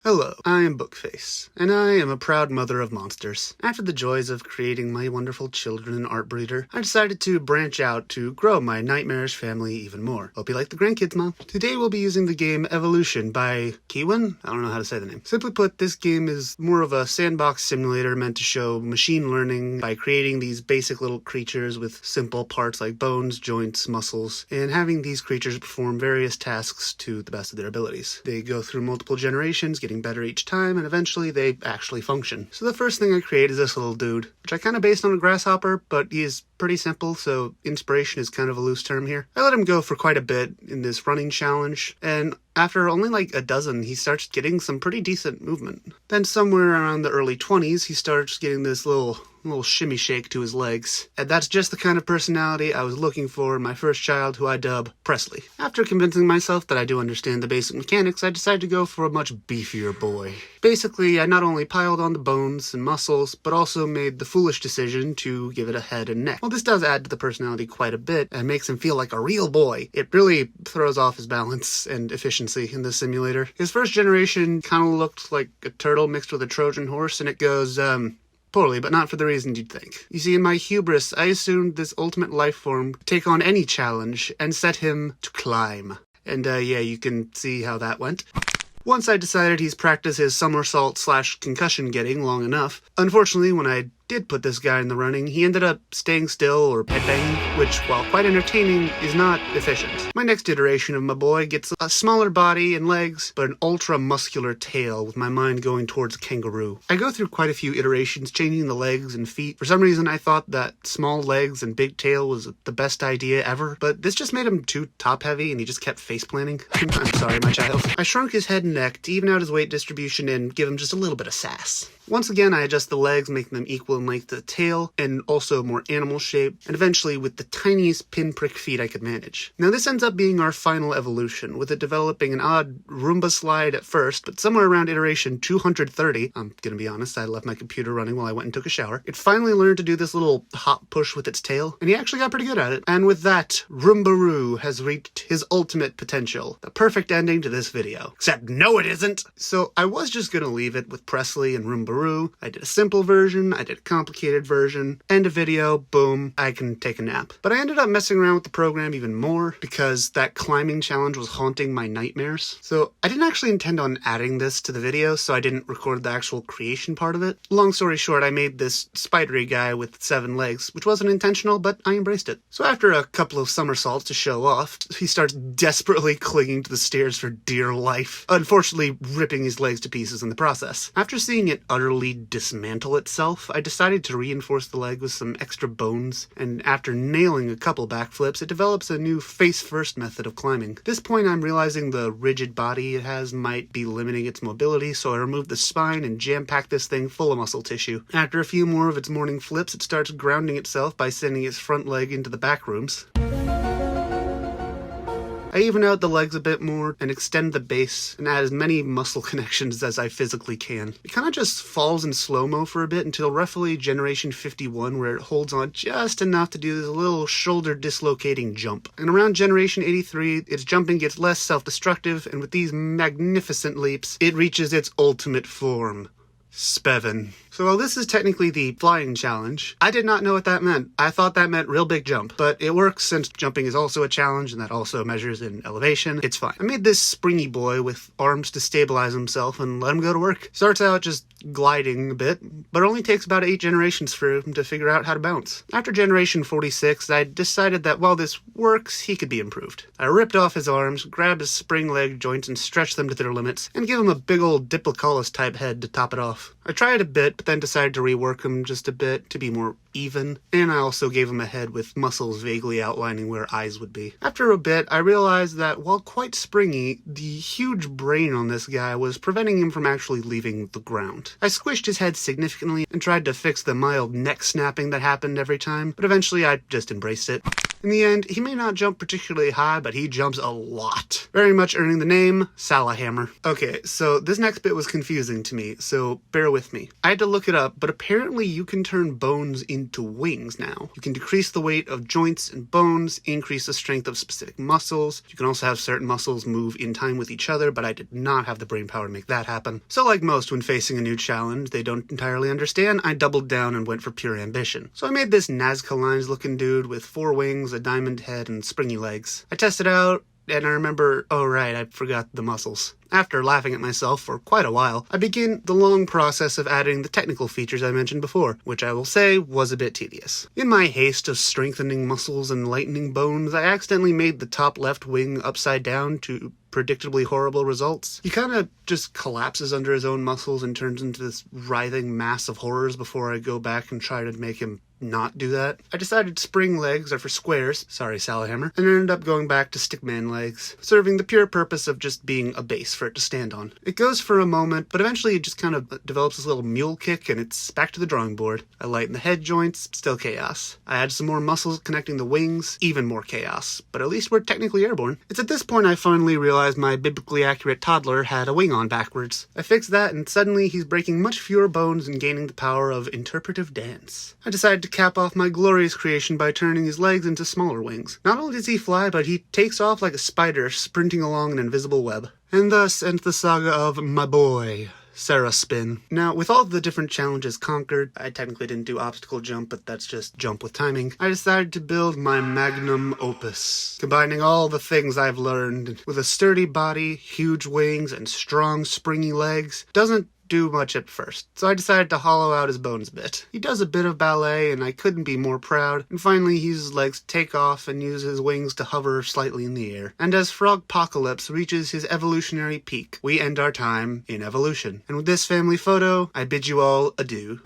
Hello, I am Bookface, and I am a proud mother of monsters. After the joys of creating my wonderful children and art breeder, I decided to branch out to grow my nightmarish family even more. Hope you like the grandkids, Mom. Today we'll be using the game Evolution by Keiwan? I don't know how to say the name. Simply put, this game is more of a sandbox simulator meant to show machine learning by creating these basic little creatures with simple parts like bones, joints, muscles, and having these creatures perform various tasks to the best of their abilities. They go through multiple generations, getting better each time, and eventually they actually function. So the first thing I create is this little dude, which I kind of based on a grasshopper, but he is pretty simple, so inspiration is kind of a loose term here. I let him go for quite a bit in this running challenge, and after only like a dozen, he starts getting some pretty decent movement. Then somewhere around the early 20s, he starts getting this little shimmy shake to his legs. And that's just the kind of personality I was looking for in my first child, who I dub Presley. After convincing myself that I do understand the basic mechanics, I decided to go for a much beefier boy. Basically, I not only piled on the bones and muscles, but also made the foolish decision to give it a head and neck. Well, this does add to the personality quite a bit and makes him feel like a real boy. It really throws off his balance and efficiency in the simulator. His first generation kind of looked like a turtle mixed with a Trojan horse, and it goes, poorly, but not for the reasons you'd think. You see, in my hubris, I assumed this ultimate life form could take on any challenge and set him to climb. And yeah, you can see how that went. Once I decided he's practiced his somersault/concussion getting long enough, unfortunately, when I did put this guy in the running, he ended up staying still or headbanging, which, while quite entertaining, is not efficient. My next iteration of my boy gets a smaller body and legs, but an ultra-muscular tail, with my mind going towards a kangaroo. I go through quite a few iterations, changing the legs and feet. For some reason, I thought that small legs and big tail was the best idea ever, but this just made him too top-heavy, and he just kept face-planting. I'm sorry, my child. I shrunk his head and neck to even out his weight distribution and give him just a little bit of sass. Once again, I adjust the legs, making them equal in length to the tail, and also more animal shape, and eventually with the tiniest pinprick feet I could manage. Now this ends up being our final evolution, with it developing an odd Roomba slide at first, but somewhere around iteration 230, I'm gonna be honest, I left my computer running while I went and took a shower, it finally learned to do this little hop push with its tail, and he actually got pretty good at it. And with that, Roombaroo has reached his ultimate potential. The perfect ending to this video. Except no it isn't! So I was just gonna leave it with Presley and Roombaroo. I did a simple version, I did a complicated version, end of video, boom, I can take a nap. But I ended up messing around with the program even more because that climbing challenge was haunting my nightmares. So I didn't actually intend on adding this to the video, so I didn't record the actual creation part of it. Long story short, I made this spidery guy with 7 legs, which wasn't intentional, but I embraced it. So after a couple of somersaults to show off, he starts desperately clinging to the stairs for dear life, unfortunately ripping his legs to pieces in the process. After seeing it utterly dismantle itself, I decided to reinforce the leg with some extra bones, and after nailing a couple backflips, it develops a new face-first method of climbing. At this point, I'm realizing the rigid body it has might be limiting its mobility, so I removed the spine and jam-packed this thing full of muscle tissue. After a few more of its morning flips, it starts grounding itself by sending its front leg into the back rooms. I even out the legs a bit more and extend the base and add as many muscle connections as I physically can. It kind of just falls in slow-mo for a bit until roughly generation 51, where it holds on just enough to do this little shoulder dislocating jump. And around generation 83, its jumping gets less self-destructive, and with these magnificent leaps, it reaches its ultimate form. Spevin. So while this is technically the flying challenge, I did not know what that meant. I thought that meant real big jump, but it works since jumping is also a challenge and that also measures in elevation. It's fine. I made this springy boy with arms to stabilize himself and let him go to work. Starts out just gliding a bit, but it only takes about 8 generations for him to figure out how to bounce. After generation 46, I decided that while this works, he could be improved. I ripped off his arms, grabbed his spring leg joints and stretched them to their limits, and give him a big old Diplocaulus type head to top it off. I tried a bit, but then decided to rework him just a bit to be more even, and I also gave him a head with muscles vaguely outlining where eyes would be. After a bit, I realized that while quite springy, the huge brain on this guy was preventing him from actually leaving the ground. I squished his head significantly and tried to fix the mild neck snapping that happened every time, but eventually I just embraced it. In the end, he may not jump particularly high, but he jumps a lot, very much earning the name Salahammer. Okay, so this next bit was confusing to me, so bear with me. I had to look it up, but apparently you can turn bones into into wings now. You can decrease the weight of joints and bones, increase the strength of specific muscles. You can also have certain muscles move in time with each other, but I did not have the brain power to make that happen. So like most when facing a new challenge they don't entirely understand, I doubled down and went for pure ambition. So I made this Nazca Lines looking dude with 4 wings, a diamond head, and springy legs. I tested out, and I remember, oh right, I forgot the muscles. After laughing at myself for quite a while, I begin the long process of adding the technical features I mentioned before, which I will say was a bit tedious. In my haste of strengthening muscles and lightening bones, I accidentally made the top left wing upside down to predictably horrible results. He kind of just collapses under his own muscles and turns into this writhing mass of horrors before I go back and try to make him not do that. I decided spring legs are for squares, sorry Salahammer, and ended up going back to stickman legs, serving the pure purpose of just being a base for it to stand on. It goes for a moment, but eventually it just kind of develops this little mule kick and it's back to the drawing board. I lighten the head joints, still chaos. I add some more muscles connecting the wings, even more chaos, but at least we're technically airborne. It's at this point I finally realized my biblically accurate toddler had a wing on backwards. I fixed that and suddenly he's breaking much fewer bones and gaining the power of interpretive dance. I decided to cap off my glorious creation by turning his legs into smaller wings. Not only does he fly, but he takes off like a spider sprinting along an invisible web. And thus ends the saga of my boy, Sarah Spin. Now, with all the different challenges conquered, I technically didn't do obstacle jump, but that's just jump with timing, I decided to build my magnum opus, combining all the things I've learned with a sturdy body, huge wings, and strong, springy legs. Doesn't do much at first, so I decided to hollow out his bones a bit. He does a bit of ballet, and I couldn't be more proud, and finally he uses his legs to take off and use his wings to hover slightly in the air. And as Frogpocalypse reaches his evolutionary peak, we end our time in evolution. And with this family photo, I bid you all adieu.